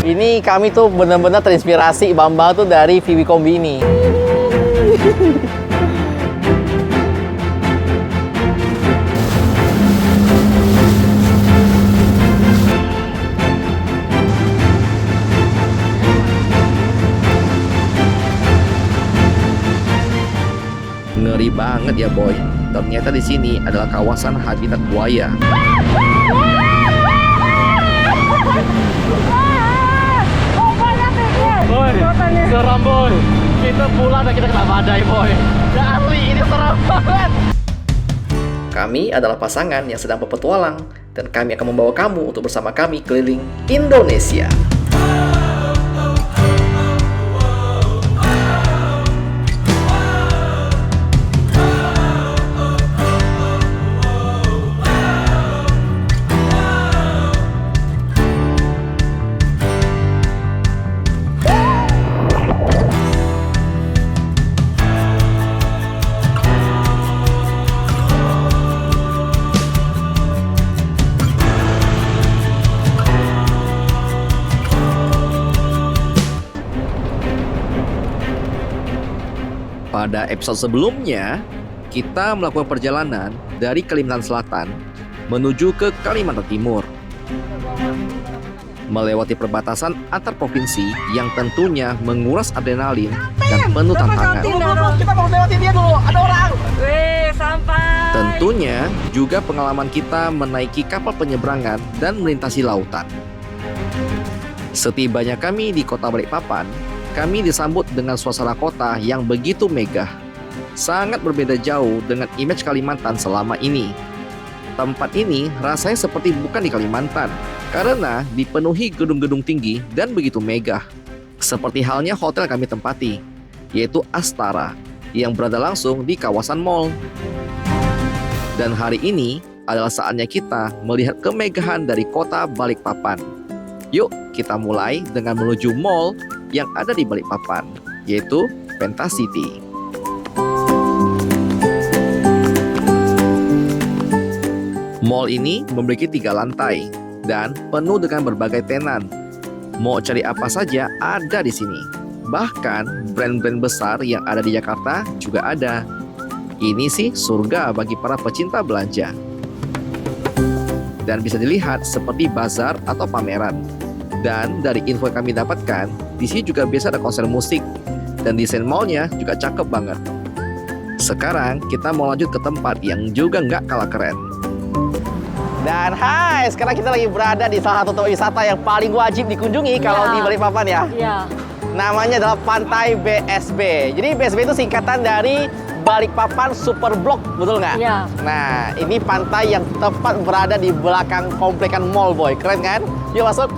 Ini kami tuh bener-bener terinspirasi Bambang tuh dari Viwi Kombi ini. Ngeri banget ya boy. Ternyata di sini adalah kawasan habitat buaya. Boy, seram boy. Kita pulang dan kita kena badai boy. Ya asli, ini seram banget. Kami adalah pasangan yang sedang berpetualang dan kami akan membawa kamu untuk bersama kami keliling Indonesia. Pada episode sebelumnya, kita melakukan perjalanan dari Kalimantan Selatan menuju ke Kalimantan Timur. Melewati perbatasan antar provinsi yang tentunya menguras adrenalin dan penuh tantangan. Kita mau lewati dia dulu, ada orang. Wih, sampai. Tentunya juga pengalaman kita menaiki kapal penyeberangan dan melintasi lautan. Setibanya kami di kota Balikpapan, kami disambut dengan suasana kota yang begitu megah. Sangat berbeda jauh dengan image Kalimantan selama ini. Tempat ini rasanya seperti bukan di Kalimantan, karena dipenuhi gedung-gedung tinggi dan begitu megah. Seperti halnya hotel yang kami tempati, yaitu Astara, yang berada langsung di kawasan mall. Dan hari ini adalah saatnya kita melihat kemegahan dari kota Balikpapan. Yuk, kita mulai dengan menuju mall yang ada di Balikpapan, yaitu Pentasiti. Mall ini memiliki 3 lantai dan penuh dengan berbagai tenan. Mau cari apa saja ada di sini. Bahkan brand-brand besar yang ada di Jakarta juga ada. Ini sih surga bagi para pecinta belanja. Dan bisa dilihat seperti bazar atau pameran. Dan dari info yang kami dapatkan, di sini juga biasa ada konser musik. Dan desain mallnya juga cakep banget. Sekarang kita mau lanjut ke tempat yang juga nggak kalah keren. Dan hai, sekarang kita lagi berada di salah satu tempat wisata yang paling wajib dikunjungi kalau di Balikpapan ya. Iya. Namanya adalah Pantai BSB. Jadi BSB itu singkatan dari Balikpapan Super Block, betul nggak? Iya. Nah, ini pantai yang tepat berada di belakang komplekan mall, boy. Keren kan? Yuk masuk.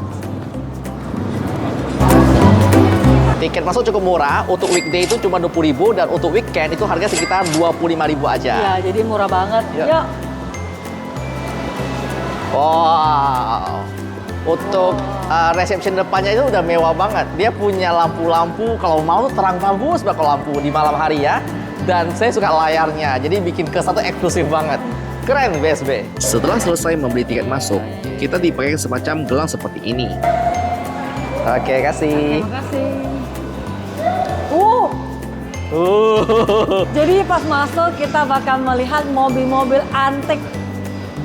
Tiket masuk cukup murah, untuk weekday itu cuma 20.000 dan untuk weekend itu harga sekitar 25.000 aja. Iya, jadi murah banget. Yuk. Yuk. Wow. Untuk reception depannya itu udah mewah banget. Dia punya lampu-lampu, kalau mau tuh terang bagus bakal lampu di malam hari ya. Dan saya suka layarnya, jadi bikin kesan tuh eksklusif banget. Keren BSB. Setelah selesai membeli tiket masuk, kita dipakai semacam gelang seperti ini. Oke, kasih. Terima kasih. Jadi pas masuk kita bakal melihat mobil-mobil antik.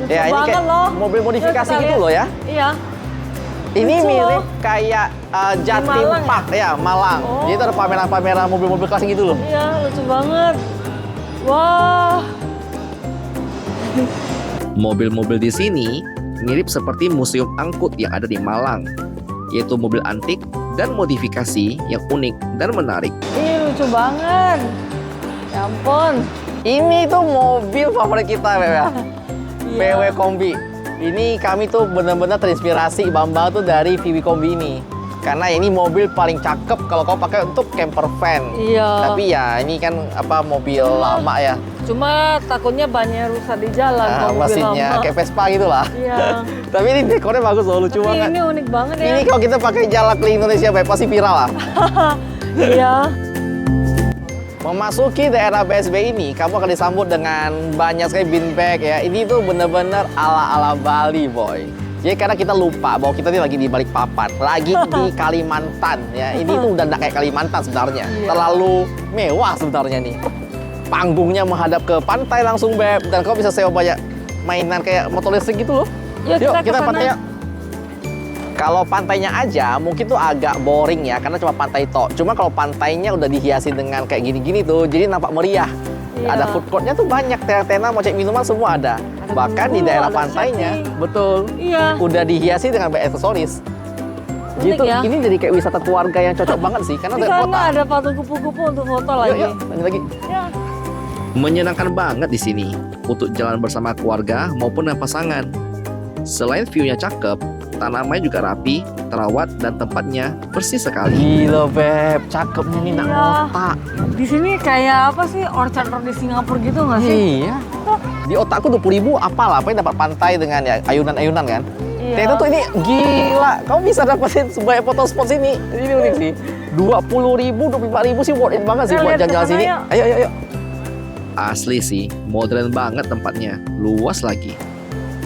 Lucu Ya, ini banget kayak loh. mobil modifikasi Yuk, kita gitu lihat. loh ya. Iya. Ini Lucu mirip loh. kayak Jatim Malang Park ya, Malang. Oh. Jadi itu ada pameran-pameran mobil-mobil klasik gitu loh. Iya, lucu banget. Wah. Mobil-mobil di sini mirip seperti museum angkut yang ada di Malang, yaitu mobil antik dan modifikasi yang unik dan menarik. Ini lucu banget. Ya ampun. Ini tuh mobil favorit kita, Beb ya. Iya. PW Kombi. Ini kami tuh bener-bener terinspirasi Bambang tuh dari Viwi Kombi ini. Karena ini mobil paling cakep kalau kau pakai untuk camper van. Iya. Tapi ya ini kan apa mobil lama ya. Cuma takutnya banyak rusak di jalan Nah, kalau mobil mesinnya lama. kayak Vespa gitu lah. Iya. Tapi ini dekornya bagus loh, lucu Tapi banget. ini unik banget ya. Ini kalau kita pakai jalan keliling Indonesia, Beb, pasti viral lah. Iya. Memasuki daerah BSB ini, kamu akan disambut dengan banyak sekali beanbag ya. Ini tuh bener-bener ala-ala Bali, boy. Jadi karena kita lupa bahwa kita ini lagi di Balikpapan, lagi di Kalimantan ya. Ini tuh udah nggak kayak Kalimantan sebenarnya. Iya. Terlalu mewah sebenarnya nih. Panggungnya menghadap ke pantai langsung, Beb. Dan kau bisa sewa banyak mainan kayak motor listrik gitu loh. Yuk, kita kita kesana. pantai yuk. Kalau pantainya aja mungkin tuh agak boring ya, karena cuma pantai tok. Cuma kalau pantainya udah dihiasi dengan kayak gini-gini tuh, jadi nampak meriah. Iya. Ada food courtnya tuh banyak, tenda-tenda, mau cek minuman semua ada. Ada Bahkan di bumbu, daerah ada pantainya, setting. betul, Iya. udah dihiasi dengan banyak aksesoris. Unik Gitu, ya. ini jadi kayak wisata keluarga yang cocok banget sih, karena Di ada kota. sana ada patung kupu-kupu untuk foto Yuk, lagi. yuk, lanjut lagi. Ya. Menyenangkan banget di sini untuk jalan bersama keluarga maupun dengan pasangan. Selain view-nya cakep, tanamannya juga rapi, terawat, dan tempatnya bersih sekali. Gila, Beb. Cakepnya nih, nak Iya. otak. Di sini kayak apa sih, orchard di Singapura gitu nggak sih? Iya. Di otakku 20.000 apalah, apa yang dapat pantai dengan ya ayunan-ayunan kan? Iya. Ternyata tuh ini gila, kamu bisa dapetin sebuah foto spot sini. Ini unik sih. 20.000, 25.000 sih worth it banget sih Kita buat lihat ke jalan-jalan sana sini. yuk. Ayo, ayo, ayo. Asli sih, modern banget tempatnya, luas lagi.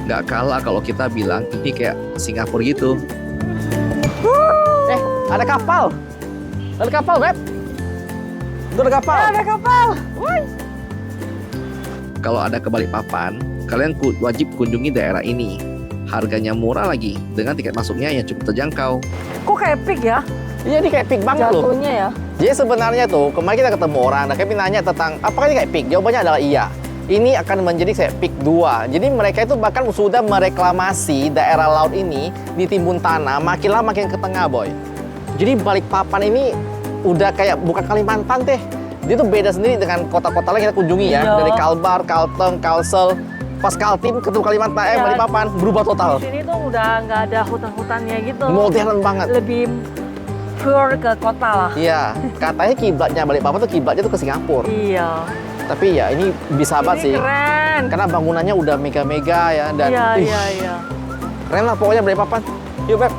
Nggak kalah kalau kita bilang ini kayak Singapura gitu. Ada kapal. Ada kapal, Beb. Itu ada kapal. Ada kapal. Kalau ada ke Balikpapan, kalian wajib kunjungi daerah ini. Harganya murah lagi, dengan tiket masuknya yang cukup terjangkau. Kok kayak pig ya? Iya, ini kayak peak banget loh. Jatuhnya ya. Jadi sebenarnya tuh, kemarin kita ketemu orang, dan kami nanya tentang, apakah ini kayak peak? Jawabannya adalah iya. Ini akan menjadi kayak peak 2. Jadi mereka itu bahkan sudah mereklamasi daerah laut ini, ditimbun tanah, makin lama makin ke tengah, boy. Jadi Balikpapan ini udah kayak bukan Kalimantan teh. Dia tuh beda sendiri dengan kota-kota lain yang kita kunjungi ya. Iya. Dari Kalbar, Kalteng, Kalsel, pas Kaltim ketemu Kalimantan, Iya. Balikpapan, berubah total. Di sini tuh udah nggak ada hutan-hutannya gitu. Modern banget. Lebih pure ke kota lah. Iya, katanya kiblatnya Balikpapan tuh kiblatnya tuh ke Singapura. Iya. Tapi ya ini bisa banget Ini sih. keren. Karena bangunannya udah mega-mega ya dan Iya, ih, iya, iya. keren lah pokoknya Balikpapan. Yuk, Beb.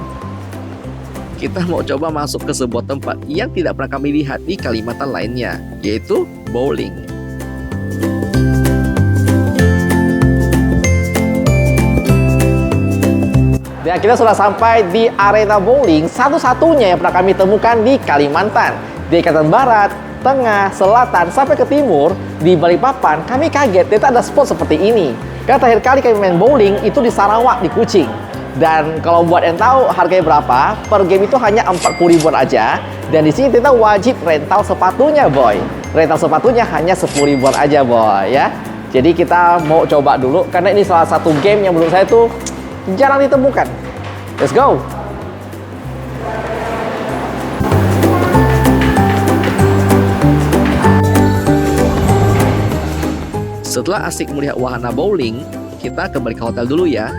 Kita mau coba masuk ke sebuah tempat yang tidak pernah kami lihat di Kalimantan lainnya, yaitu bowling. Dan kita sudah sampai di arena bowling satu-satunya yang pernah kami temukan di Kalimantan. Di Kalimantan Barat, Tengah, Selatan, sampai ke Timur, di Balikpapan, kami kaget ternyata ada spot seperti ini. Karena terakhir kali kami main bowling itu di Sarawak, di Kuching. Dan kalau buat yang tahu harganya berapa, per game itu hanya 40 ribuan aja. Dan di sini kita wajib rental sepatunya, boy. Rental sepatunya hanya 10 ribuan aja, boy, ya. Jadi kita mau coba dulu, karena ini salah satu game yang menurut saya tuh jarang ditemukan. Let's go! Setelah asik melihat wahana bowling, kita kembali ke hotel dulu ya.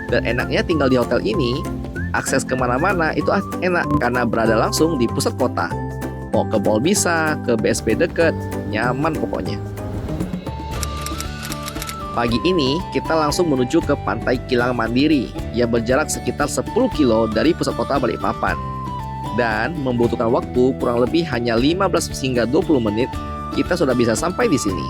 Dan enaknya tinggal di hotel ini, akses kemana-mana itu enak karena berada langsung di pusat kota. Mau ke mall bisa, ke BSP deket, nyaman pokoknya. Pagi ini kita langsung menuju ke Pantai Kilang Mandiri yang berjarak sekitar 10 kilo dari pusat kota Balikpapan. Dan membutuhkan waktu kurang lebih hanya 15 hingga 20 menit, kita sudah bisa sampai di sini.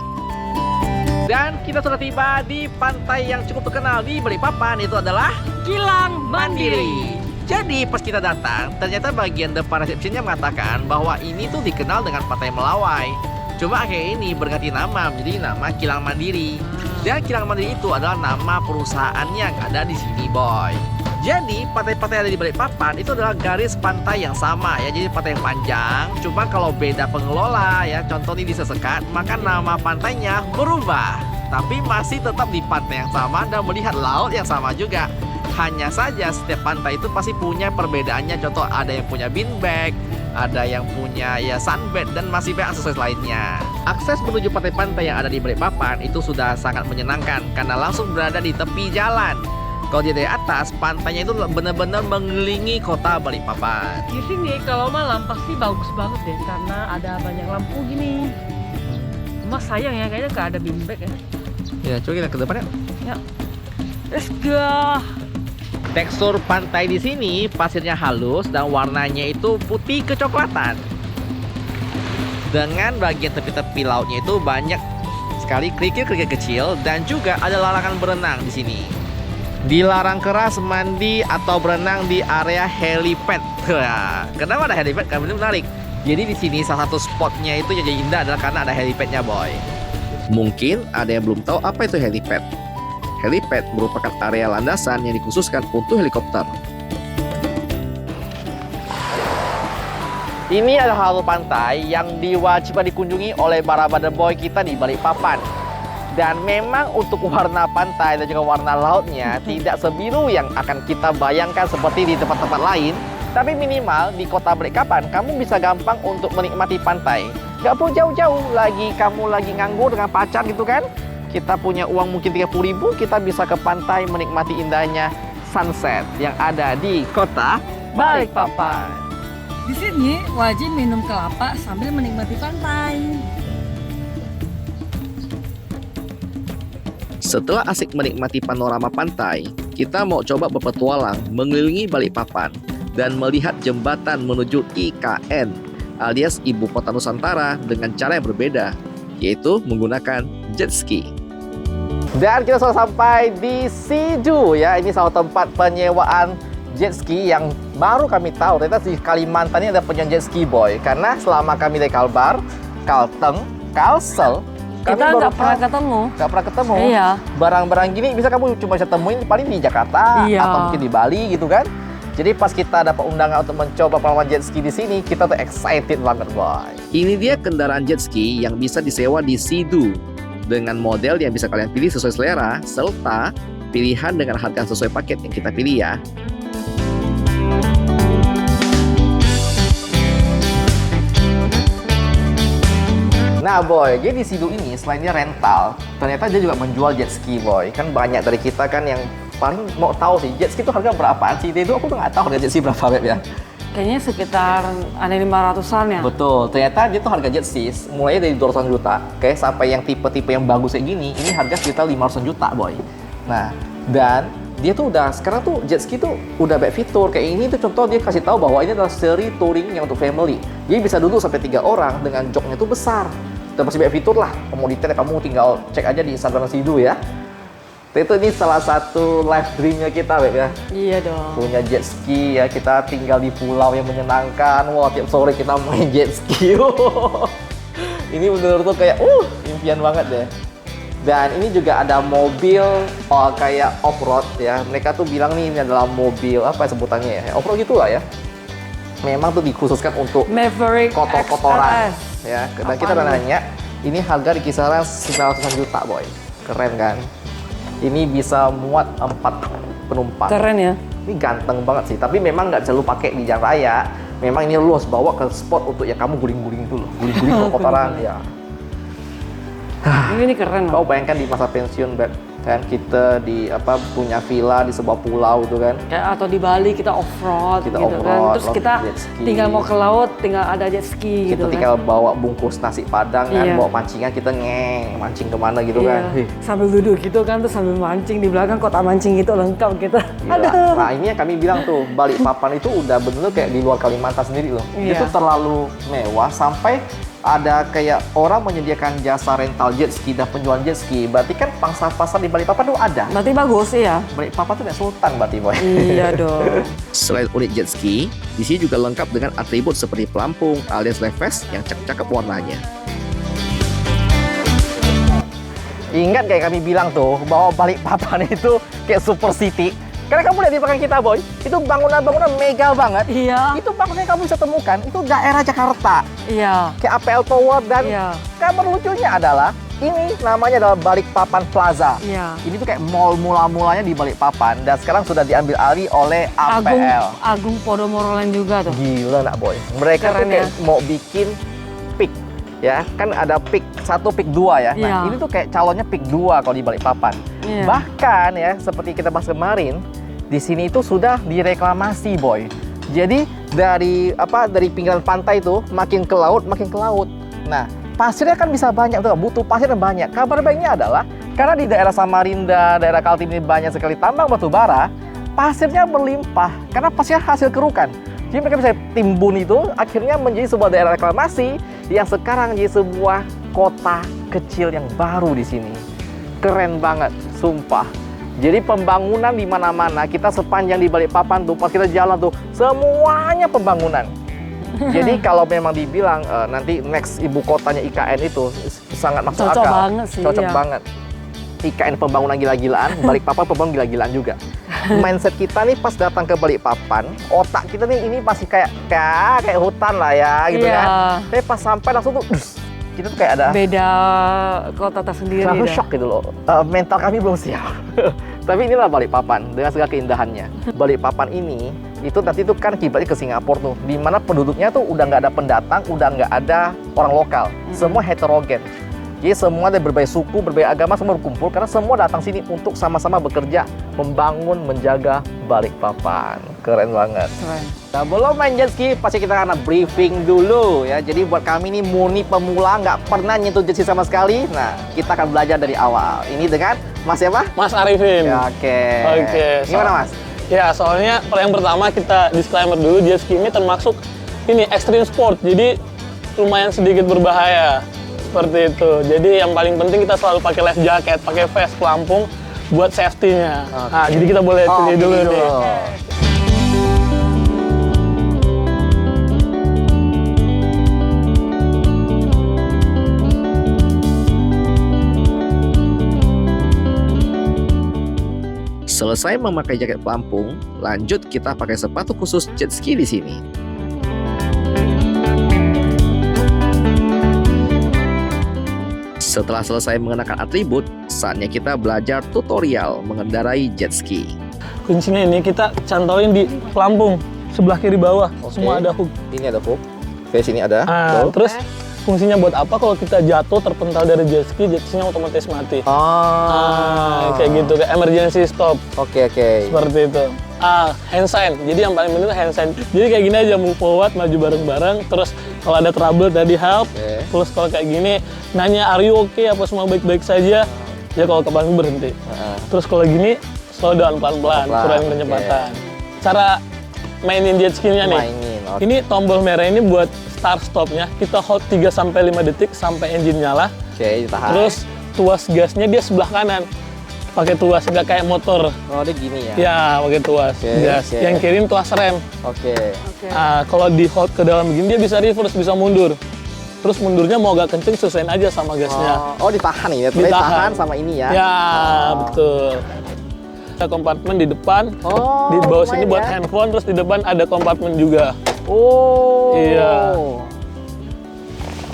Dan kita sudah tiba di pantai yang cukup terkenal di Balikpapan, itu adalah Kilang Mandiri. Jadi pas kita datang, ternyata bagian depan resepsinya mengatakan bahwa ini tuh dikenal dengan Pantai Melawai. Cuma akhirnya ini berganti nama menjadi nama Kilang Mandiri. Dan Kilang Mandiri itu adalah nama perusahaan yang ada di sini, boy. Jadi pantai-pantai yang ada di Balikpapan itu adalah garis pantai yang sama ya. Jadi pantai yang panjang. Cuma kalau beda pengelola ya, contoh ini di Sesekat, maka nama pantainya berubah. Tapi masih tetap di pantai yang sama dan melihat laut yang sama juga. Hanya saja setiap pantai itu pasti punya perbedaannya. Contoh ada yang punya beanbag, ada yang punya ya sunbed, dan masih banyak aksesoris lainnya. Akses menuju pantai-pantai yang ada di Balikpapan itu sudah sangat menyenangkan karena langsung berada di tepi jalan. Kalau dari atas, pantainya itu benar-benar mengelilingi kota Balikpapan. Di sini kalau malam pasti bagus banget deh karena ada banyak lampu gini. Cuma sayang ya kayaknya nggak ada beanbag ya. Ya, coba kita ke depan ya. Ya. Let's go. Tekstur pantai di sini pasirnya halus dan warnanya itu putih kecoklatan. Dengan bagian tepi-tepi lautnya itu banyak sekali kerikil-kerikil kecil dan juga ada larangan berenang di sini. Dilarang keras mandi atau berenang di area helipad. Wah, kenapa ada helipad? Karena ini menarik. Jadi di sini salah satu spotnya itu yang jadi indah adalah karena ada helipadnya, boy. Mungkin ada yang belum tahu apa itu helipad. Helipad merupakan area landasan yang dikhususkan untuk helikopter. Ini adalah halte pantai yang diwajibkan dikunjungi oleh para badan boy kita di Balikpapan. Dan memang untuk warna pantai dan juga warna lautnya tidak sebiru yang akan kita bayangkan seperti di tempat-tempat lain. Tapi minimal di kota Balikpapan kamu bisa gampang untuk menikmati pantai. Gak perlu jauh-jauh lagi, kamu lagi nganggur dengan pacar gitu kan. Kita punya uang mungkin 30.000, kita bisa ke pantai menikmati indahnya sunset yang ada di kota Balikpapan. Di sini wajib minum kelapa sambil menikmati pantai. Setelah asik menikmati panorama pantai, kita mau coba berpetualang mengelilingi Balikpapan dan melihat jembatan menuju IKN alias Ibu Kota Nusantara dengan cara yang berbeda, yaitu menggunakan jet ski. Dan kita sudah sampai di Sidu ya, ini salah tempat penyewaan jet ski yang baru kami tahu. Ternyata di Kalimantan ini ada penyewaan jet ski, boy. Karena selama kami dari Kalbar, Kalteng, Kalsel, Kita nggak pernah ketemu. Nggak pernah ketemu. Iya. Barang-barang gini bisa kamu cuma bisa temuin paling di Jakarta Iya. atau mungkin di Bali gitu kan. Jadi pas kita dapat undangan untuk mencoba pengalaman jet ski di sini, kita tuh excited banget, boy. Ini dia kendaraan jet ski yang bisa disewa di Sidu dengan model yang bisa kalian pilih sesuai selera serta pilihan dengan harga sesuai paket yang kita pilih ya. Nah boy, jadi di Sidu ini selain dia rental, ternyata dia juga menjual jet ski, boy. Kan banyak dari kita kan yang paling mau tahu sih jet ski itu harga berapaan sih? Itu aku tuh nggak tahu harga jet ski berapa, Beb ya. Kayaknya sekitar ada 500-an ya. Betul, ternyata dia tuh harga jet ski mulai dari 200 juta, oke, sampai yang tipe-tipe yang bagus kayak gini, ini harga sekitar 500 juta, boy. Nah, dan dia tuh udah, sekarang tuh jet ski tuh udah banyak fitur. Kayak ini tuh contoh dia kasih tahu bahwa ini adalah seri touring yang untuk family. Jadi bisa duduk sampai 3 orang dengan joknya tuh besar. Dan pasti banyak fitur lah. Mau detail kamu tinggal cek aja di Instagram Sidu ya. Itu ini salah satu live dreamnya kita, Beb ya. Iya dong. Punya jet ski ya, kita tinggal di pulau yang menyenangkan. Wah, tiap sore kita main jet ski. Ini bener-bener kayak impian banget deh. Dan ini juga ada mobil kayak off-road ya. Mereka tuh bilang nih ini adalah mobil apa sebutannya ya? Off-road gitulah ya. Memang tuh dikhususkan untuk Maverick kotor-kotoran XLS. ya. Dan kita udah nanya, ini harga di kisaran 900 juta, boy. Keren kan? Ini bisa muat 4 penumpang. Keren ya. Ini ganteng banget sih, tapi memang nggak bisa lu pakai di jalan raya. Memang ini lu harus bawa ke spot untuk yang kamu guling-guling itu loh. Guling-guling kotoran ya. Ini keren Kau loh. bayangkan di masa pensiun, Beb, kan kita di punya villa di sebuah pulau itu kan. Kayak atau di Bali kita off-road Kita gitu kan. off-road, Terus kita jet ski. tinggal mau ke laut, tinggal ada jet ski Kita gitu tinggal kan. bawa bungkus nasi padang kan, Iya. bawa pancingan, kita mancing kemana gitu Iya. kan. Hih, Sambil duduk gitu kan, terus sambil mancing di belakang kota mancing gitu lengkap kita. gila. Nah ini yang kami bilang tuh, Balikpapan itu udah bener kayak di luar Kalimantan sendiri loh. Dia Iya. tuh terlalu mewah sampai ada kayak orang menyediakan jasa rental jet ski dan penjualan jet ski. Berarti kan pangsa pasar di Balikpapan tuh ada. Berarti bagus ya. Balikpapan tuh kayak sultan berarti, boy. Iya dong. Selain unit jet ski, di sini juga lengkap dengan atribut seperti pelampung alias life vest yang cakep-cakep warnanya. Ingat kayak kami bilang tuh, bahwa Balikpapan itu kayak super city. Karena kamu lihat di belakang kita, boy, itu bangunan-bangunan mega banget. Iya. Itu bangunan yang kamu bisa temukan, itu daerah Jakarta. Iya. Kayak APL Tower dan Iya. kabar lucunya adalah, ini namanya adalah Balikpapan Plaza. Iya. Ini tuh kayak mall mula-mulanya di Balikpapan dan sekarang sudah diambil alih oleh Agung APL. Agung Podomoro Land juga tuh. Gila nak, boy. Mereka tuh Keren kayak ya. mau bikin peak ya. Kan ada peak 1, peak 2 ya. Nah, Iya. ini tuh kayak calonnya peak 2 kalau di Balikpapan. Iya. Bahkan ya, seperti kita bahas kemarin, di sini itu sudah direklamasi, boy. Jadi dari pinggiran pantai itu makin ke laut. Nah, pasirnya kan bisa banyak tuh, butuh pasir yang banyak. Kabar baiknya adalah karena di daerah Samarinda, daerah Kaltim ini banyak sekali tambang batu bara, pasirnya berlimpah karena pasirnya hasil kerukan. Jadi mereka bisa timbun itu akhirnya menjadi sebuah daerah reklamasi yang sekarang jadi sebuah kota kecil yang baru di sini. Keren banget, sumpah. Jadi pembangunan di mana-mana, kita sepanjang di Balikpapan tuh, pas kita jalan tuh, semuanya pembangunan. Jadi kalau memang dibilang nanti next ibu kotanya IKN itu sangat masuk Cocok akal. banget sih, Cocok iya. banget. IKN pembangunan gila-gilaan, Balikpapan pembangunan gila-gilaan juga. Mindset kita nih pas datang ke Balikpapan, otak kita nih ini masih kayak hutan lah ya gitu Iya. kan. Tapi pas sampai langsung tuh, kita tuh kayak ada Beda kota tersendiri. langsung dah. shock gitu loh. Mental kami belum siap. Tapi inilah Balikpapan dengan segala keindahannya. Balikpapan ini itu nanti tuh kan kiblatnya ke Singapura tuh, di mana penduduknya tuh udah nggak ada pendatang, udah nggak ada orang lokal, semua heterogen. Jadi semua dari berbagai suku, berbagai agama semua berkumpul karena semua datang sini untuk sama-sama bekerja membangun, menjaga Balikpapan. Keren banget. Keren. Nah, belum main jet ski, pasti kita akan briefing dulu ya. Jadi buat kami ini murni pemula, nggak pernah nyentuh jet ski sama sekali. Nah, kita akan belajar dari awal. Ini dengan Mas siapa? Mas Arifin. Ya, oke. Oke, Gimana Mas? Ya, soalnya yang pertama kita disclaimer dulu, jet ski ini termasuk ini extreme sport, jadi lumayan sedikit berbahaya. Seperti itu. Jadi yang paling penting kita selalu pakai life jacket, pakai vest pelampung buat safety-nya. Nah, jadi kita boleh pilih dulu pilih nih. Selesai memakai jaket pelampung, lanjut kita pakai sepatu khusus jet ski di sini. Setelah selesai mengenakan atribut, saatnya kita belajar tutorial mengendarai jet ski. Kuncinya ini kita cantolin di pelampung sebelah kiri bawah. Oke. Semua ada hook. Ini ada hook. Oke, sini ada. Nah, Tuh. terus fungsinya buat apa kalau kita jatuh terpental dari jet skinya otomatis mati. Kayak gitu, kayak emergency stop. Oke, oke. Seperti itu. Hand sign. Jadi yang paling penting itu hand sign. Jadi kayak gini aja, move forward, maju bareng-bareng. Terus kalau ada trouble tadi help. Oke. Terus kalau kayak gini, nanya are you okay? Apa semua baik-baik saja? Ya kalau kebalik berhenti. Terus kalau gini, slow down pelan-pelan, Pelan, kurangin oke. kecepatan. Cara mainin jet ski-nya nih. Mainin. Oke. Ini tombol merah ini buat start stopnya. Kita hold 3-5 detik sampai engine nyala. Oke, ditahan. Terus tuas gasnya dia sebelah kanan. Pakai tuas, nggak kayak motor. Oh, dia gini ya. Ya, pakai tuas Oke, gas. oke. Yang kiri tuas rem. Oke. Oke. Kalau di hold ke dalam begini dia bisa reverse, bisa mundur. Terus mundurnya mau agak kenceng sesuaiin aja sama gasnya. Oh, ditahan ya. Ditahan. Ditahan sama ini ya. Ya, Oh. betul. Ada kompartemen di depan. Oh, Di bawah sini lumayan buat ya. handphone, terus di depan ada kompartemen juga. Oh. Iya.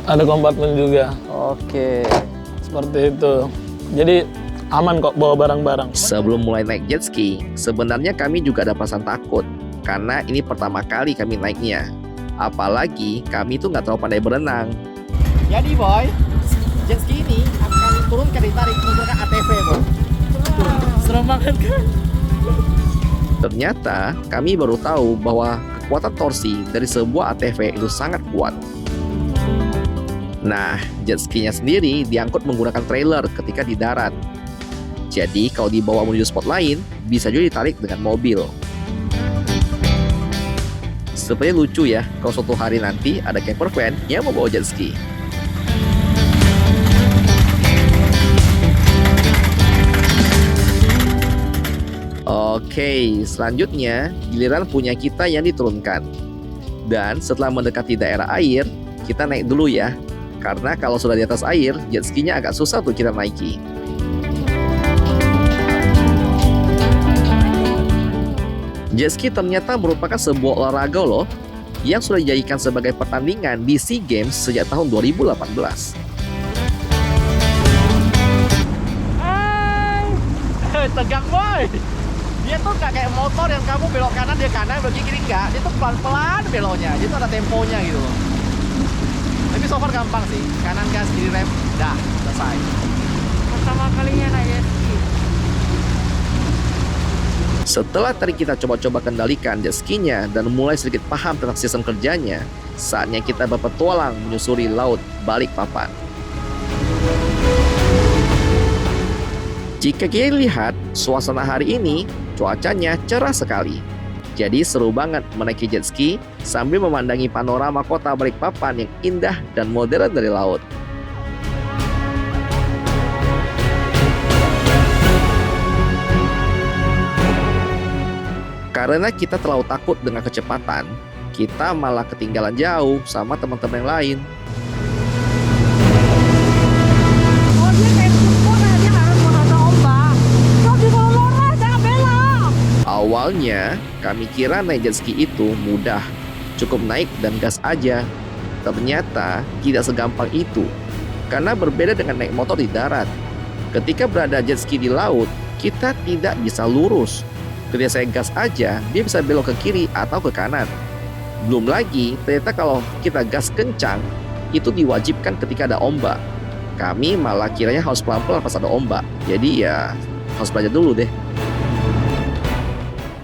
Ada kompartemen juga. Oke. Seperti itu. Jadi aman kok bawa barang-barang. Sebelum mulai naik jet ski, sebenarnya kami juga ada perasaan takut karena ini pertama kali kami naiknya. Apalagi kami tuh nggak terlalu pandai berenang. Jadi boy, jet ski ini akan turunkan ditarik menggunakan ATV boy. Serem banget kan? Ternyata kami baru tahu bahwa kekuatan torsi dari sebuah ATV itu sangat kuat. Nah, jet skinya sendiri diangkut menggunakan trailer ketika di darat. Jadi kalau dibawa menuju spot lain, bisa juga ditarik dengan mobil. Sepertinya lucu ya kalau suatu hari nanti ada camper van yang mau bawa jet ski. Oke, selanjutnya giliran punya kita yang diturunkan. Dan setelah mendekati daerah air, kita naik dulu ya. Karena kalau sudah di atas air, jet skinya agak susah tuh kita naiki. Jet ski ternyata merupakan sebuah olahraga loh yang sudah dijadikan sebagai pertandingan di SEA Games sejak tahun 2018. Tegang boy. Dia tuh nggak kayak motor yang kamu belok kanan dia kanan, belok kiri enggak. Dia tuh pelan-pelan beloknya. Dia tuh ada temponya gitu loh. Tapi so far gampang sih. Kanan gas, kiri rem, dah selesai. Pertama kalinya naik jet ski. Setelah tadi kita coba-coba kendalikan jet skinya dan mulai sedikit paham tentang sistem kerjanya, saatnya kita berpetualang menyusuri laut Balikpapan. Jika kita lihat suasana hari ini, cuacanya cerah sekali. Jadi seru banget menaiki jet ski sambil memandangi panorama kota Balikpapan yang indah dan modern dari laut. Karena kita terlalu takut dengan kecepatan, kita malah ketinggalan jauh sama teman-teman yang lain. Oh dia kayak support, dia harus menghadap ombak. So di bawah jangan belok. Awalnya, kami kira naik jet ski itu mudah. Cukup naik dan gas aja. Ternyata tidak segampang itu. Karena berbeda dengan naik motor di darat. Ketika berada jet ski di laut, kita tidak bisa lurus. Ketika saya gas aja, dia bisa belok ke kiri atau ke kanan. Belum lagi, ternyata kalau kita gas kencang, itu diwajibkan ketika ada ombak. Kami malah kiranya harus pelan-pelan pas ada ombak. Jadi ya, harus belajar dulu deh.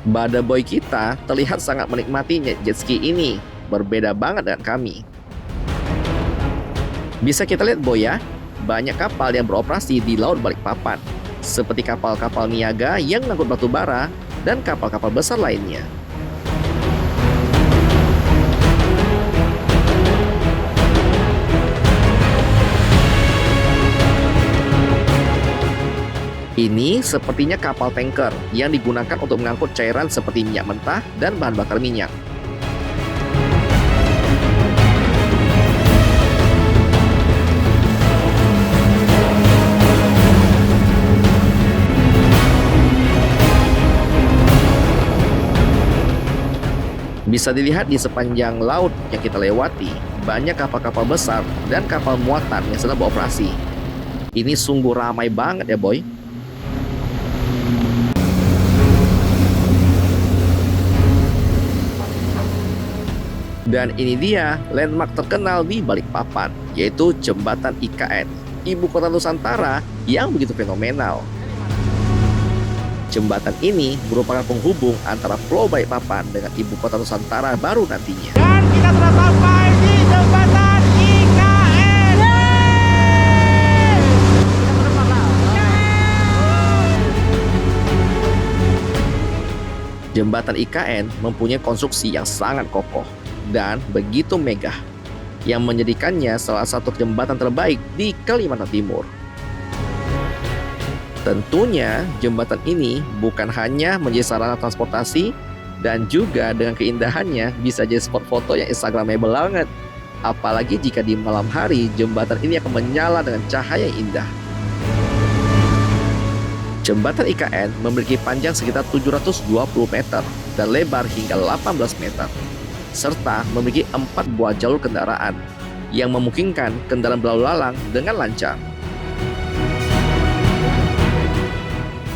Bada boy kita terlihat sangat menikmati jet ski ini. Berbeda banget dengan kami. Bisa kita lihat boy ya, banyak kapal yang beroperasi di Laut Balikpapan. Seperti kapal-kapal niaga yang mengangkut batu bara dan kapal-kapal besar lainnya. Ini sepertinya kapal tanker yang digunakan untuk mengangkut cairan seperti minyak mentah dan bahan bakar minyak. Bisa dilihat di sepanjang laut yang kita lewati, banyak kapal-kapal besar dan kapal muatan yang sedang beroperasi. Ini sungguh ramai banget ya boy. Dan ini dia landmark terkenal di Balikpapan, yaitu Jembatan IKN, Ibu Kota Nusantara yang begitu fenomenal. Jembatan ini merupakan penghubung antara Pulau Balikpapan dengan Ibu Kota Nusantara baru nantinya. Dan kita sudah sampai di Jembatan IKN. Jembatan IKN mempunyai konstruksi yang sangat kokoh dan begitu megah, yang menjadikannya salah satu jembatan terbaik di Kalimantan Timur. Tentunya jembatan ini bukan hanya menjadi sarana transportasi, dan juga dengan keindahannya bisa jadi spot foto yang instagramable banget. Apalagi jika di malam hari jembatan ini akan menyala dengan cahaya yang indah. Jembatan IKN memiliki panjang sekitar 720 meter dan lebar hingga 18 meter. Serta memiliki 4 buah jalur kendaraan yang memungkinkan kendaraan berlalu lalang dengan lancar.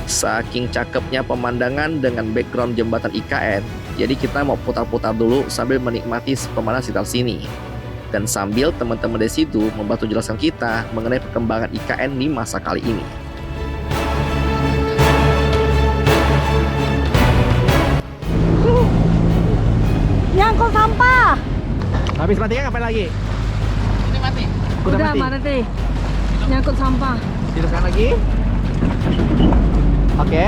Saking cakepnya pemandangan dengan background jembatan IKN, jadi kita mau putar-putar dulu sambil menikmati pemandangan sekitar sini. Dan sambil teman-teman dari situ membantu jelaskan kita mengenai perkembangan IKN di masa kali ini. Nyangkut sampah. Habis mati kan ngapain lagi? Ini mati. Udah mati. Mana teh? Nyangkut sampah. Hidupkan lagi. Oke.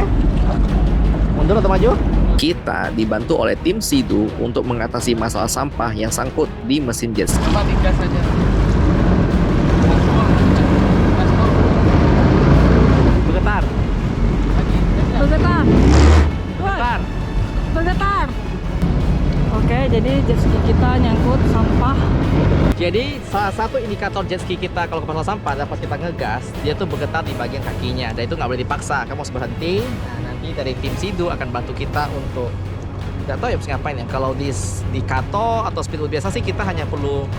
Mundur atau maju? Kita dibantu oleh tim Sidu untuk mengatasi masalah sampah yang sangkut di mesin jet ski. Gas saja. Bergetar. Bergetar. Bergetar. Bergetar. Oke, jadi jet ski kita nyangkut sampah. Jadi salah satu indikator jet ski kita kalau ke masalah sampah dapat kita ngegas, dia tuh bergetar di bagian kakinya. Dan itu nggak boleh dipaksa, kamu harus berhenti. Nah, nanti dari tim Sidu akan bantu kita untuk nggak tahu ya harus ngapain ya. Kalau di kato atau speedboat biasa sih kita hanya perlu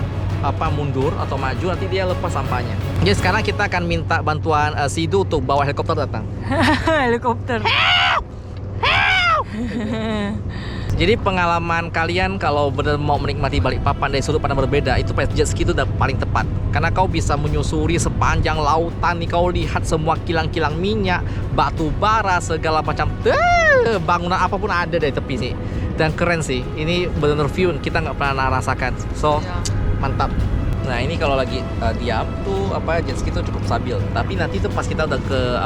mundur atau maju, nanti dia lepas sampahnya. Jadi sekarang kita akan minta bantuan Sidu untuk bawa helikopter datang. Helikopter. Jadi pengalaman kalian kalau benar mau menikmati Balikpapan dari sudut pandang berbeda, itu pakai jet ski itu udah paling tepat. Karena kau bisa menyusuri sepanjang lautan nih, kau lihat semua kilang-kilang minyak, batu bara, segala macam bangunan apapun ada dari tepi sih. Dan keren sih, ini benar-benar view kita nggak pernah rasakan. So mantap. Nah ini kalau lagi diam tuh jet ski itu cukup stabil. Tapi nanti tuh pas kita udah ke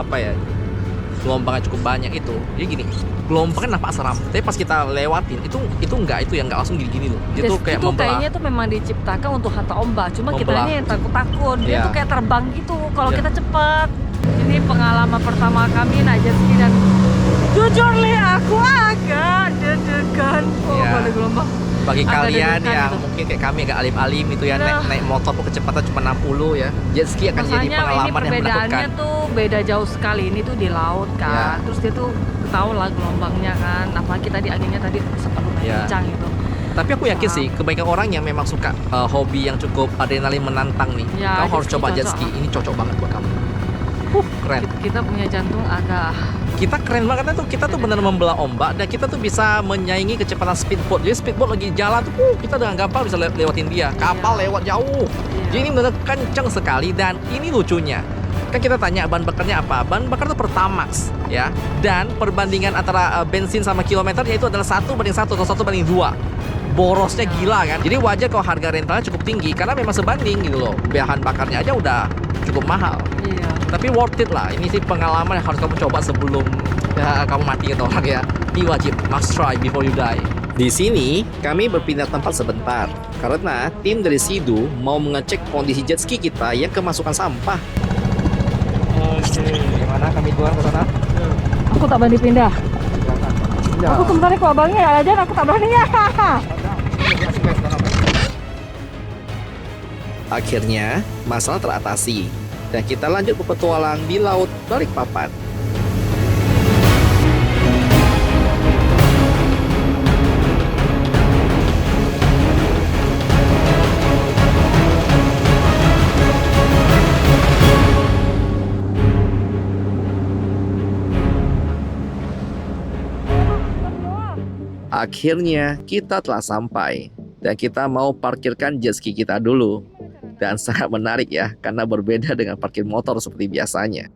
gelombangnya cukup banyak itu, jadi gini, gelombangnya nampak seram, tapi pas kita lewatin itu enggak, itu yang nggak langsung gini-gini loh, dia tuh kayak membelah. Kayaknya tuh memang diciptakan untuk hantam ombak, cuma Membelah. kitanya yang takut-takut, dia Iya. tuh kayak terbang gitu kalau Iya. kita cepet. Ini pengalaman pertama kami naik jet ski dan Jujur nih, aku agak deg-degan. Oh, Iya. kalau gelombang. Bagi Agak kalian deg-degan yang gitu. mungkin kayak kami agak alim-alim itu ya, Nah. naik motor tuh kecepatan cuma 60 ya. Jet ski akan jadi Makanya ini pengalaman yang perbedaannya menakutkan. tuh beda jauh sekali. Ini tuh di laut kan. Ya. Terus dia tuh tahu lah gelombangnya kan. Apalagi tadi anginnya tadi sempat lumayan Ya. kencang gitu. Tapi aku yakin Wow. sih, kebanyakan orang yang memang suka hobi yang cukup adrenalin menantang nih, Ya, kau harus jet ski coba jet cocok. ski. Ini cocok banget buat kamu. Keren. Kita punya jantung agak Kita keren banget tuh. Kita tuh benar membelah ombak dan kita tuh bisa menyaingi kecepatan speedboat. Jadi speedboat lagi jalan tuh, kita dengan gampang bisa lewatin dia. Kapal lewat jauh. iya. Jadi ini benar kenceng sekali dan ini lucunya. Kan kita tanya bahan bakarnya apa? Bahan bakar itu Pertamax ya. Dan perbandingan antara bensin sama kilometernya itu adalah 1:1 atau 1:2. Borosnya gila kan. Jadi wajar kalau harga rentalnya cukup tinggi karena memang sebanding gitu loh. Bahan bakarnya aja udah cukup mahal. Iya. Tapi worth it lah. Ini sih pengalaman yang harus kamu coba sebelum kamu mati gitu orang ya. Ini wajib, must try before you die. Di sini, kami berpindah tempat sebentar karena tim dari Sidu mau mengecek kondisi jet ski kita yang kemasukan sampah. Gimana kami duluan ke sana? Aku tak berani pindah. Aku sebentar kok abangnya ya aja aku tak berani ya. Akhirnya, masalah teratasi dan kita lanjut berpetualang di Laut Balikpapan. Akhirnya kita telah sampai dan kita mau parkirkan jet ski kita dulu. Dan sangat menarik ya, karena berbeda dengan parkir motor seperti biasanya.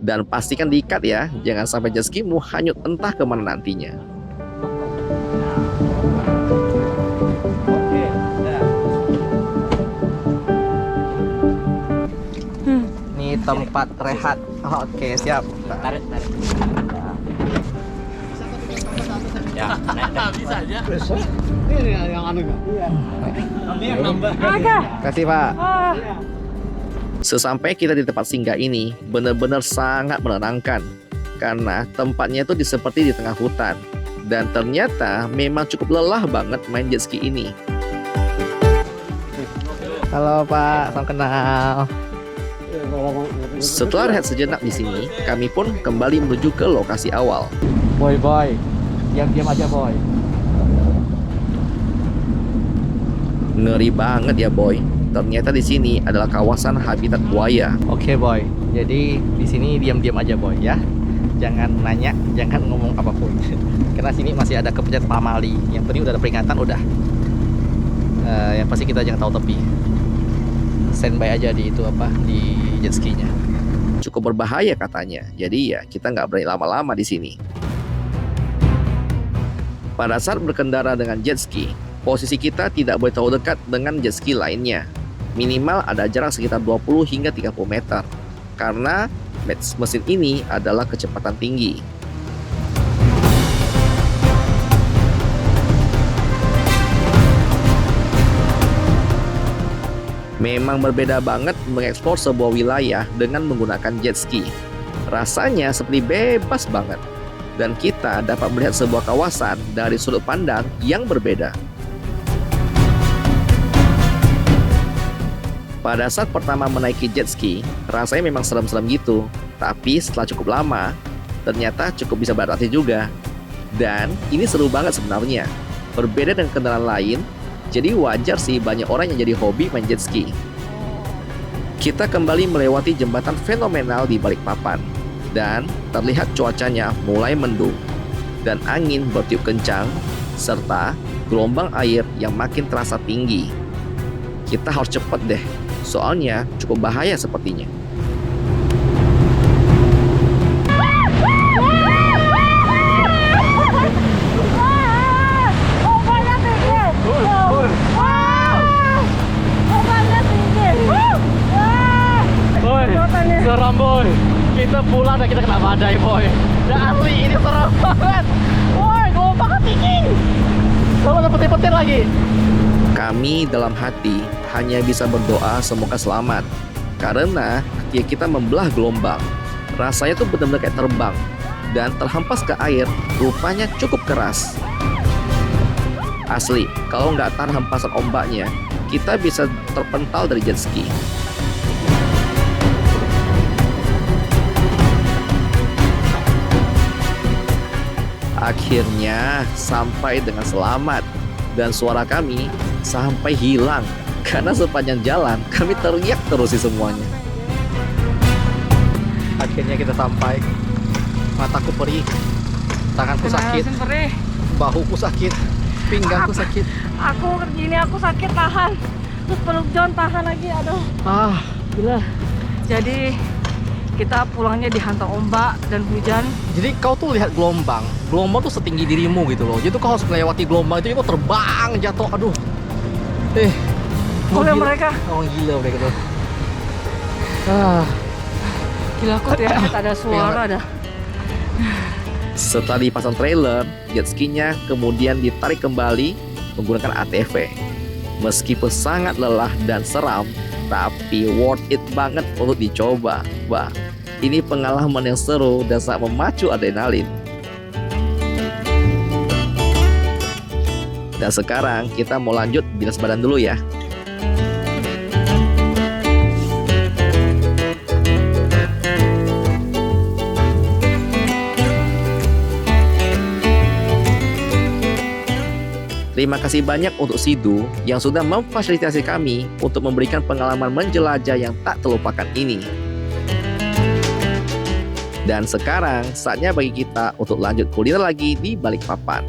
Dan pastikan diikat ya, jangan sampai jet skimu hanyut entah kemana nantinya. Oke, Ini tempat rehat. Oke, siap. Tarik. Ya, Bisa aja. Agak. kasih Pak. Ah. Sesampai kita di tempat singgah ini, benar-benar sangat menenangkan. Karena tempatnya itu seperti di tengah hutan. Dan ternyata memang cukup lelah banget main jet ski ini. Halo Pak, salam kenal. Setelah rehat sejenak di sini, kami pun kembali menuju ke lokasi awal. Boy, diam-diam aja boy. Ngeri banget ya boy. Ternyata di sini adalah kawasan habitat buaya. Oke boy, jadi di sini diam-diam aja boy ya. Jangan nanya, jangan ngomong apapun. Karena sini masih ada kepencet pamali. Yang penting udah ada peringatan udah. Yang pasti kita jangan tahu tepi. Standby aja di itu apa di jet ski-nya. Cukup berbahaya katanya. Jadi ya kita nggak berani lama-lama di sini. Pada saat berkendara dengan jet ski, posisi kita tidak boleh terlalu dekat dengan jet ski lainnya. Minimal ada jarak sekitar 20 hingga 30 meter. Karena mesin ini adalah kecepatan tinggi. Memang berbeda banget mengeksplor sebuah wilayah dengan menggunakan jet ski. Rasanya seperti bebas banget. Dan kita dapat melihat sebuah kawasan dari sudut pandang yang berbeda. Pada saat pertama menaiki jet ski, rasanya memang serem-serem gitu. Tapi setelah cukup lama, ternyata cukup bisa beradaptasi juga. Dan ini seru banget sebenarnya. Berbeda dengan kendaraan lain, jadi wajar sih banyak orang yang jadi hobi main jet ski. Kita kembali melewati jembatan fenomenal di Balikpapan. Dan terlihat cuacanya mulai mendung. Dan angin bertiup kencang, serta gelombang air yang makin terasa tinggi. Kita harus cepat deh, soalnya cukup bahaya sepertinya. Ombaknya tinggi. Ombaknya tinggi. Boy, seram boy. Kita pulang dan kita kena badai boy. Dan asli ini seram banget. Boy, gelombangnya tinggi. Kalau ada petir-petir lagi. Kami dalam hati hanya bisa berdoa semoga selamat. Karena ketika kita membelah gelombang, Rasanya tuh benar-benar kayak terbang dan terhempas ke air, rupanya cukup keras. Asli, kalau nggak tahan hempasan ombaknya, kita bisa terpental dari jet ski. Akhirnya sampai dengan selamat dan suara kami sampai hilang karena sepanjang jalan kami teriak terus sih semuanya. Akhirnya kita sampai. Mataku perih, tanganku sakit, perih. bahuku sakit, pinggangku sakit. Aku gini, aku sakit, tahan. Terus peluk John, tahan lagi, aduh. Gila. Jadi kita pulangnya dihantam ombak dan hujan. Jadi kau tuh lihat gelombang tuh setinggi dirimu gitu loh. Jadi kau harus melewati gelombang itu terbang jatuh, aduh. Oleh mereka. Orang gila mereka tuh. Gila kok ya, ada suara dah. Setelah dipasang trailer, jet skinya kemudian ditarik kembali menggunakan ATV. Meskipun sangat lelah dan seram, tapi worth it banget untuk dicoba. Wah, ini pengalaman yang seru dan sangat memacu adrenalin. Dan sekarang kita mau lanjut bilas badan dulu ya. Terima kasih banyak untuk Sidu yang sudah memfasilitasi kami untuk memberikan pengalaman menjelajah yang tak terlupakan ini. Dan sekarang saatnya bagi kita untuk lanjut kuliner lagi di Balikpapan.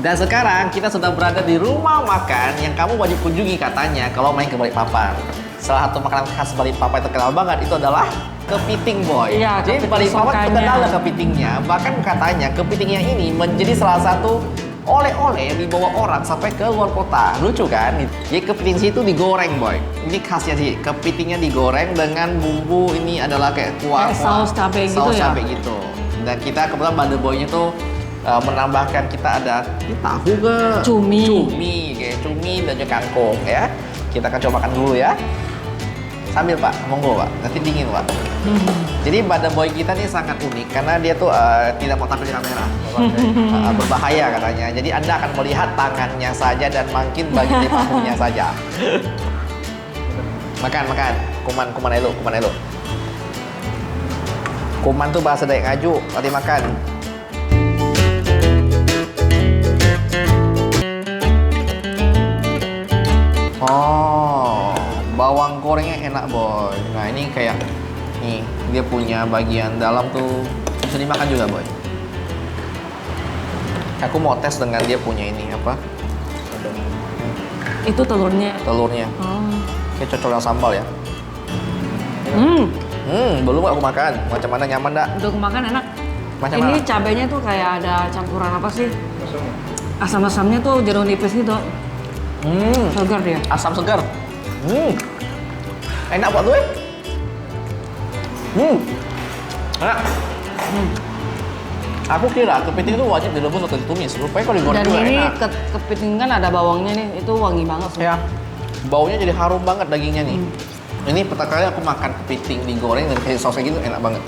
Dan sekarang kita sedang berada di rumah makan yang kamu wajib kunjungi katanya kalau main ke Balikpapan. Salah satu makanan khas Balikpapan yang terkenal banget itu adalah kepiting, boy. Iya, jadi kepiting Balikpapan songkanya. terkenal dengan kepitingnya. Bahkan katanya kepitingnya ini menjadi salah satu oleh-oleh yang dibawa orang sampai ke luar kota. Lucu kan? Jadi kepiting situ digoreng, boy. Ini khasnya sih, kepitingnya digoreng dengan bumbu ini adalah kayak kuah, Kayak saus cabai gitu saus ya? cabai gitu. Dan kita kebetulan Mother Boy-nya tuh menambahkan kita ada ini tahu ke Cumi. kayak cumi dan juga kangkung ya. Kita akan coba makan dulu ya. Sambil Pak, monggo Pak. Nanti dingin Pak. Jadi Mother Boy kita nih sangat unik karena dia tuh tidak mau tampil di kamera. Berbahaya katanya. Jadi Anda akan melihat tangannya saja dan mungkin bagian dari pahunya saja. Makan. Kuman elo. Kuman tuh bahasa Dayak Ngaju. Nanti makan. Oh, bawang gorengnya enak, boy. Nah, ini kayak nih, dia punya bagian dalam tuh bisa dimakan juga, boy. Aku mau tes dengan dia punya ini apa? Itu telurnya. Telurnya. Oh. Kayak cocok dengan sambal ya. Belum aku makan. Macam mana, nyaman dak? Untuk makan enak. Macam Ini mana? cabenya tuh kayak ada campuran apa sih? Asam-asamnya tuh jeruk nipis gitu. Segar dia. Asam segar. Enak buat gue. Enak. Aku kira kepiting itu wajib direbus atau ditumis. Rupanya kalau digoreng Dan juga ini enak. kepiting kan ada bawangnya nih, itu wangi banget. Ya, baunya jadi harum banget dagingnya nih. Ini pertama kali aku makan kepiting digoreng dan kayak sausnya gitu, enak banget.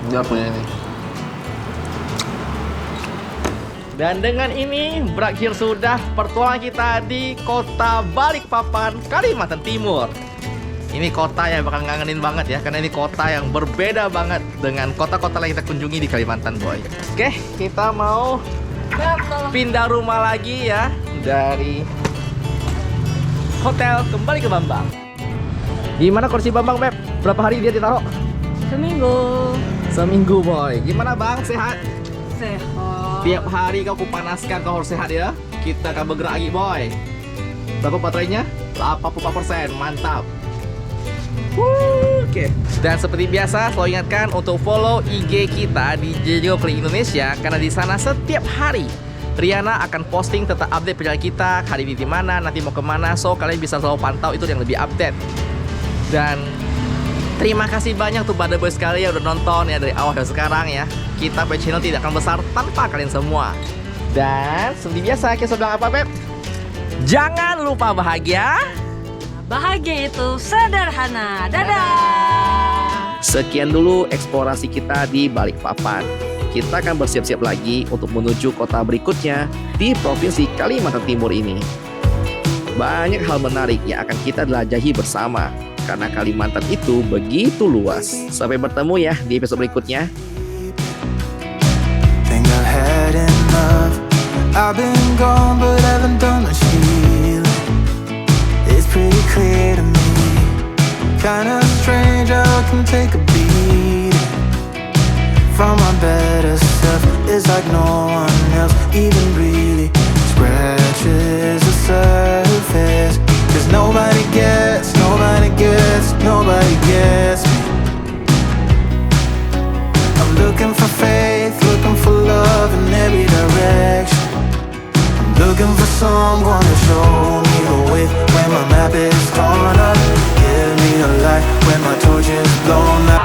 Dia punya ini. Dan dengan ini berakhir sudah pertualangan kita di kota Balikpapan, Kalimantan Timur. Ini kota yang bakal ngangenin banget ya, karena ini kota yang berbeda banget dengan kota-kota lain kita kunjungi di Kalimantan, boy. Oke, kita mau pindah rumah lagi ya dari hotel kembali ke Bambang. Gimana kursi Bambang, Beb? Berapa hari dia ditaruh? Seminggu, boy. Gimana, Bang? Sehat? Sehat. Tiap hari kau kupanaskan, kau harus sehat ya. Kita akan bergerak lagi, boy. Berapa baterainya? 84%. Mantap. Oke. Dan seperti biasa, selalu ingatkan untuk follow IG kita di Jejo Keliling Indonesia, karena di sana setiap hari Riana akan posting tentang update perjalanan kita, hari ini di mana, nanti mau kemana, so kalian bisa selalu pantau itu yang lebih update. Dan terima kasih banyak untuk Mother Boy sekali yang udah nonton ya dari awal sampai sekarang ya. Kita punya channel tidak akan besar tanpa kalian semua. Dan seperti biasa kita bilang apa, Beb? Jangan lupa bahagia. Bahagia itu sederhana. Dadah. Sekian dulu eksplorasi kita di Balikpapan. Kita akan bersiap-siap lagi untuk menuju kota berikutnya di Provinsi Kalimantan Timur ini. Banyak hal menarik yang akan kita jelajahi bersama, karena Kalimantan itu begitu luas. Sampai bertemu ya di episode berikutnya. Think I've had enough. I've been gone but haven't done much healing. It's pretty clear to me. Kinda strange how I can take a beating from my better self. It's like no one else even really scratches the surface. 'Cause nobody gets me. I'm looking for faith, looking for love in every direction. I'm looking for someone to show me the way when my map is torn up. Give me a light when my torch is blown out.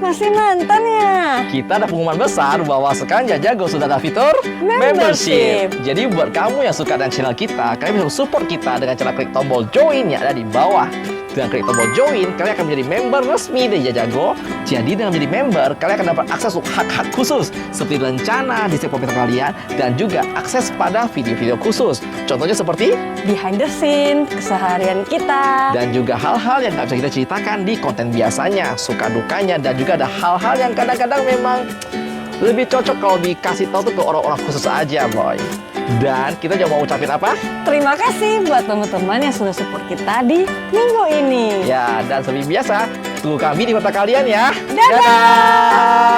Masih mantan ya? Kita ada pengumuman besar bahwa sekarang Jajago sudah ada fitur Membership. Jadi buat kamu yang suka dengan channel kita, kalian bisa support kita dengan cara klik tombol join yang ada di bawah. Dengan klik tombol join, kalian akan menjadi member resmi dari Jajago. Jadi dengan menjadi member, kalian akan dapat akses untuk hak-hak khusus seperti rencana di setiap komentar kalian dan juga akses pada video-video khusus. Contohnya seperti Behind the scene, keseharian kita. dan juga hal-hal yang nggak bisa kita ceritakan di konten biasanya, suka dukanya, dan juga ada hal-hal yang kadang-kadang memang lebih cocok kalau dikasih tahu tuh ke orang-orang khusus aja, boy. Dan kita juga mau ucapin apa? Terima kasih buat teman-teman yang sudah support kita di minggu ini. Ya, dan seperti biasa, tunggu kami di mata kalian ya. Dadah!